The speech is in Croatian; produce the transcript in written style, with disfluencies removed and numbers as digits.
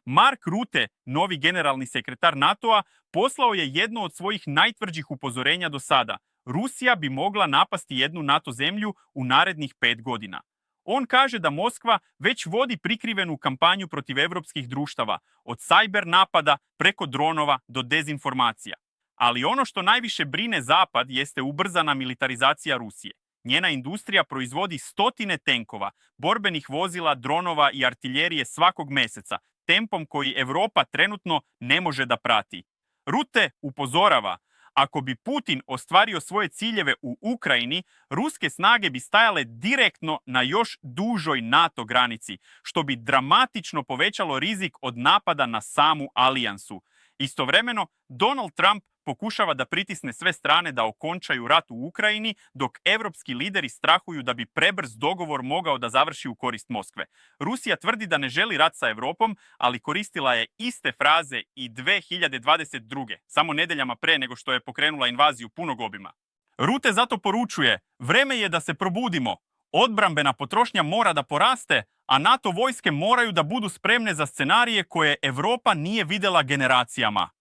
Mark Rutte, novi generalni sekretar NATO-a, poslao je jedno od svojih najtvrđih upozorenja do sada. Rusija bi mogla napasti jednu NATO zemlju u narednih 5 godina. On kaže da Moskva već vodi prikrivenu kampanju protiv europskih društava, od cyber napada preko dronova do dezinformacija. Ali ono što najviše brine Zapad jeste ubrzana militarizacija Rusije. Njena industrija proizvodi stotine tenkova, borbenih vozila, dronova i artiljerije svakog mjeseca, tempom koji Europa trenutno ne može da prati. Rutte upozorava, ako bi Putin ostvario svoje ciljeve u Ukrajini, ruske snage bi stajale direktno na još dužoj NATO granici, što bi dramatično povećalo rizik od napada na samu alijansu. Istovremeno, Donald Trump pokušava da pritisne sve strane da okončaju rat u Ukrajini, dok evropski lideri strahuju da bi prebrz dogovor mogao da završi u korist Moskve. Rusija tvrdi da ne želi rat sa Evropom, ali koristila je iste fraze i 2022. Samo nedeljama pre nego što je pokrenula invaziju punog obima. Rutte zato poručuje, vreme je da se probudimo. Odbrambena potrošnja mora da poraste, a NATO vojske moraju da budu spremne za scenarije koje Evropa nije videla generacijama.